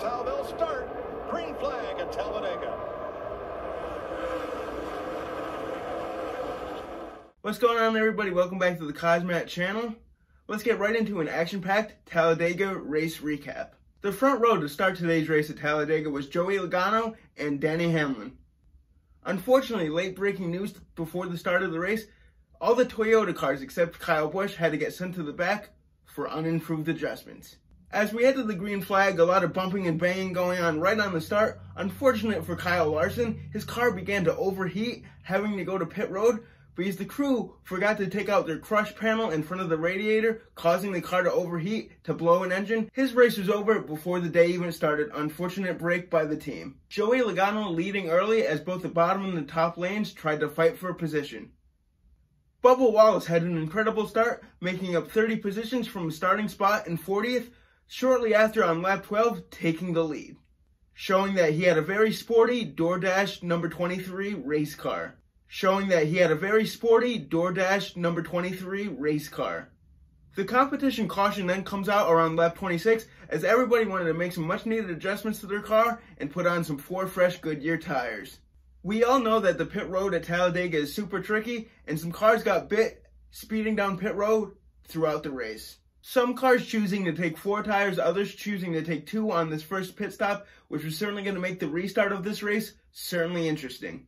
That's how they'll start. Green flag at Talladega. What's going on, everybody? Welcome back to the Kozmatt channel. Let's get right into an action-packed Talladega race recap. The front row to start today's race at Talladega was Joey Logano and Denny Hamlin. Unfortunately, late breaking news before the start of the race, all the Toyota cars except Kyle Busch had to get sent to the back for unimproved adjustments. As we headed the green flag, a lot of bumping and banging going on right on the start. Unfortunate for Kyle Larson, his car began to overheat, having to go to pit road, because the crew forgot to take out their crush panel in front of the radiator, causing the car to overheat to blow an engine. His race was over before the day even started. Unfortunate break by the team. Joey Logano leading early as both the bottom and the top lanes tried to fight for position. Bubba Wallace had an incredible start, making up 30 positions from a starting spot in 40th, shortly after on lap 12 taking the lead, showing that he had a very sporty DoorDash number 23 race car. The competition caution then comes out around lap 26 as everybody wanted to make some much needed adjustments to their car and put on some 4 fresh Goodyear tires. We all know that the pit road at Talladega is super tricky and some cars got bit speeding down pit road throughout the race. Some cars choosing to take 4 tires, others choosing to take 2 on this first pit stop, which was certainly going to make the restart of this race certainly interesting.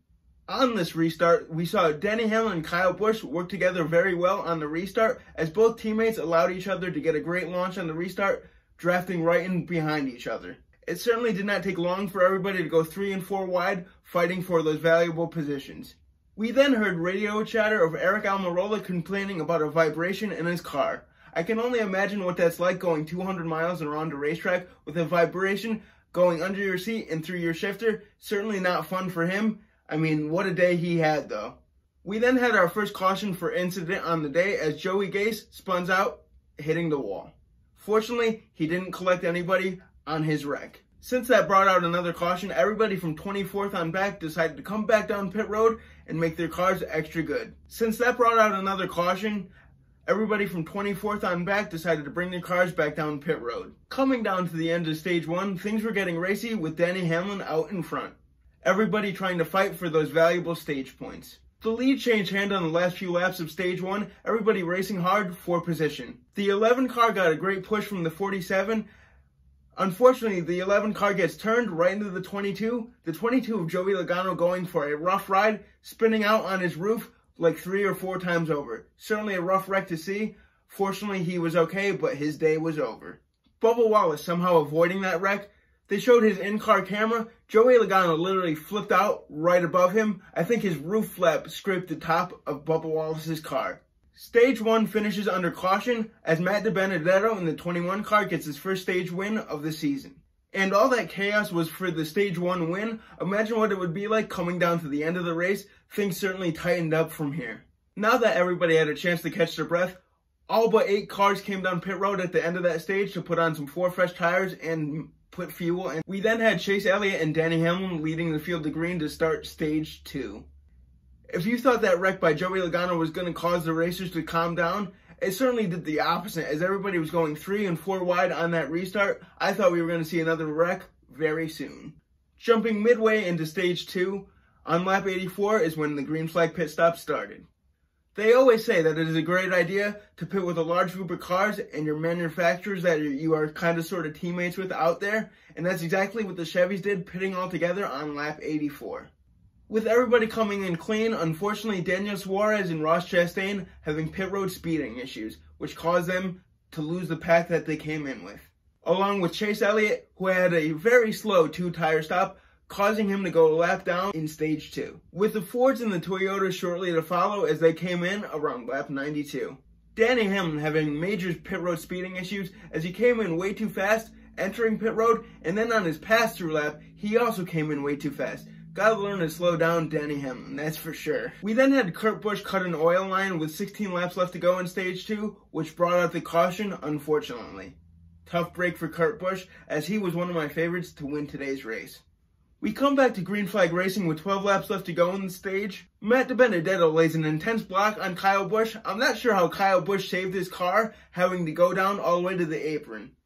On this restart, we saw Denny Hamlin and Kyle Busch work together very well on the restart, as both teammates allowed each other to get a great launch on the restart, drafting right in behind each other. It certainly did not take long for everybody to go 3 and 4 wide, fighting for those valuable positions. We then heard radio chatter of Eric Almirola complaining about a vibration in his car. I can only imagine what that's like going 200 miles around a racetrack with a vibration going under your seat and through your shifter. Certainly not fun for him. I mean, what a day he had, though. We then had our first caution for incident on the day as Joey Gase spun out, hitting the wall. Fortunately, he didn't collect anybody on his wreck. Since that brought out another caution, everybody from 24th on back decided to come back down pit road and make their cars extra good. Everybody from 24th on back decided to bring their cars back down pit road. Coming down to the end of stage 1, things were getting racy with Denny Hamlin out in front. Everybody trying to fight for those valuable stage points. The lead changed hands on the last few laps of stage 1, everybody racing hard for position. The 11 car got a great push from the 47. Unfortunately, the 11 car gets turned right into the 22. The 22 of Joey Logano going for a rough ride, spinning out on his roof like 3 or 4 times over. Certainly a rough wreck to see. Fortunately, he was okay, but his day was over. Bubba Wallace somehow avoiding that wreck. They showed his in-car camera. Joey Logano literally flipped out right above him. I think his roof flap scraped the top of Bubba Wallace's car. Stage 1 finishes under caution as Matt DiBenedetto in the 21 car gets his first stage win of the season. And all that chaos was for the stage 1 win. Imagine what it would be like coming down to the end of the race. Things certainly tightened up from here. Now that everybody had a chance to catch their breath, all but 8 cars came down pit road at the end of that stage to put on some 4 fresh tires and put fuel in. We then had Chase Elliott and Denny Hamlin leading the field to green to start stage 2. If you thought that wreck by Joey Logano was going to cause the racers to calm down, it certainly did the opposite as everybody was going 3 and 4 wide on that restart. I thought we were going to see another wreck very soon. Jumping midway into stage 2, on lap 84 is when the green flag pit stop started. They always say that it is a great idea to pit with a large group of cars and your manufacturers that you are kind of sort of teammates with out there, and that's exactly what the Chevys did, pitting all together on lap 84. With everybody coming in clean, unfortunately Daniel Suarez and Ross Chastain having pit road speeding issues, which caused them to lose the pack that they came in with. Along with Chase Elliott, who had a very slow 2-tire stop, causing him to go a lap down in stage 2. With the Fords and the Toyotas shortly to follow as they came in around lap 92. Denny Hamlin having major pit road speeding issues as he came in way too fast, entering pit road, and then on his pass-through lap, he also came in way too fast. Gotta learn to slow down Denny Hamlin, that's for sure. We then had Kurt Busch cut an oil line with 16 laps left to go in stage 2, which brought out the caution, unfortunately. Tough break for Kurt Busch, as he was one of my favorites to win today's race. We come back to green flag racing with 12 laps left to go in the stage. Matt DiBenedetto lays an intense block on Kyle Busch. I'm not sure how Kyle Busch saved his car, having to go down all the way to the apron.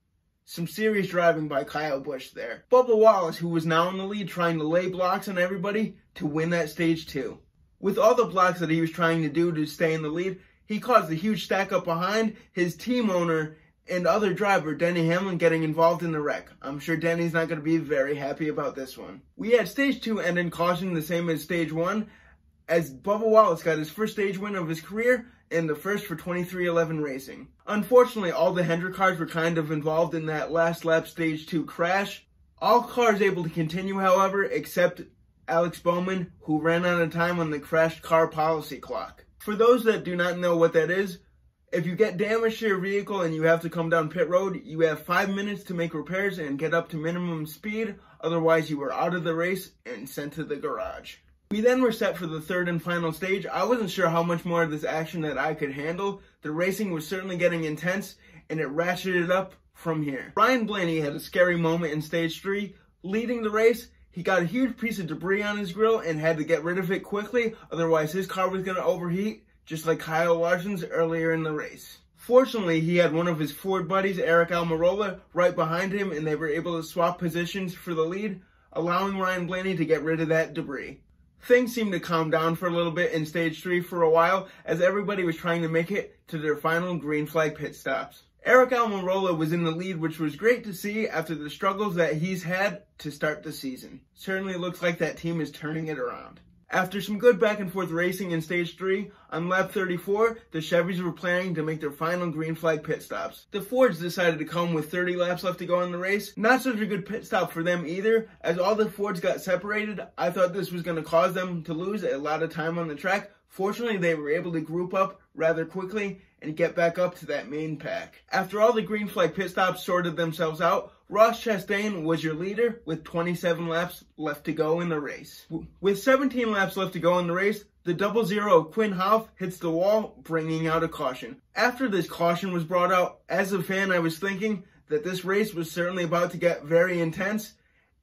Some serious driving by Kyle Busch there. Bubba Wallace, who was now in the lead, trying to lay blocks on everybody to win that stage 2. With all the blocks that he was trying to do to stay in the lead, he caused a huge stack up behind his team owner and other driver, Denny Hamlin, getting involved in the wreck. I'm sure Denny's not going to be very happy about this one. We had stage 2 end in caution the same as stage 1, as Bubba Wallace got his first stage win of his career and the first for 2311 Racing. Unfortunately, all the Hendrick cars were kind of involved in that last lap stage 2 crash. All cars able to continue, however, except Alex Bowman, who ran out of time on the crashed car policy clock. For those that do not know what that is, if you get damage to your vehicle and you have to come down pit road, you have 5 minutes to make repairs and get up to minimum speed. Otherwise, you are out of the race and sent to the garage. We then were set for the third and final stage. I wasn't sure how much more of this action that I could handle. The racing was certainly getting intense, and it ratcheted up from here. Ryan Blaney had a scary moment in stage 3. Leading the race, he got a huge piece of debris on his grill and had to get rid of it quickly, otherwise his car was going to overheat, just like Kyle Larson's earlier in the race. Fortunately, he had one of his Ford buddies, Eric Almirola, right behind him, and they were able to swap positions for the lead, allowing Ryan Blaney to get rid of that debris. Things seemed to calm down for a little bit in stage 3 for a while, as everybody was trying to make it to their final green flag pit stops. Eric Almirola was in the lead, which was great to see after the struggles that he's had to start the season. Certainly looks like that team is turning it around. After some good back and forth racing in stage 3, on lap 34, the Chevys were planning to make their final green flag pit stops. The Fords decided to come with 30 laps left to go in the race. Not such a good pit stop for them either, as all the Fords got separated. I thought this was going to cause them to lose a lot of time on the track. Fortunately, they were able to group up rather quickly and get back up to that main pack. After all the green flag pit stops sorted themselves out, Ross Chastain was your leader with 27 laps left to go in the race. With 17 laps left to go in the race, the 00 Quinn Houff hits the wall, bringing out a caution. After this caution was brought out, as a fan, I was thinking that this race was certainly about to get very intense,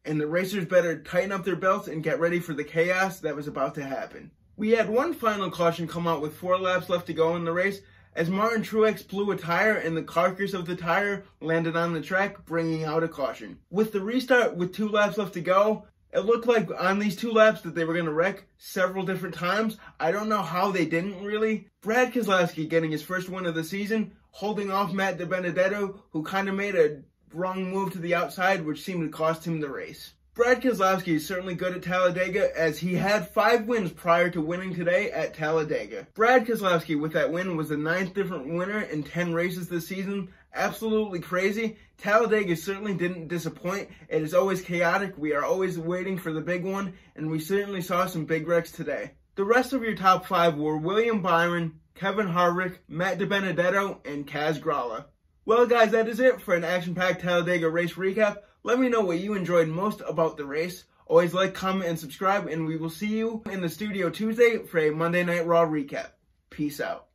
and the racers better tighten up their belts and get ready for the chaos that was about to happen. We had one final caution come out with 4 laps left to go in the race, as Martin Truex blew a tire and the carcass of the tire landed on the track, bringing out a caution. With the restart with 2 laps left to go, it looked like on these 2 laps that they were going to wreck several different times. I don't know how they didn't really. Brad Keselowski getting his first win of the season, holding off Matt DiBenedetto, who kind of made a wrong move to the outside, which seemed to cost him the race. Brad Keselowski is certainly good at Talladega, as he had 5 wins prior to winning today at Talladega. Brad Keselowski with that win was the 9th different winner in 10 races this season. Absolutely crazy. Talladega certainly didn't disappoint. It is always chaotic. We are always waiting for the big one, and we certainly saw some big wrecks today. The rest of your top 5 were William Byron, Kevin Harvick, Matt DiBenedetto, and Kaz Grala. Well guys, that is it for an action-packed Talladega race recap. Let me know what you enjoyed most about the race. Always like, comment, and subscribe, and we will see you in the studio Tuesday for a Monday Night Raw recap. Peace out.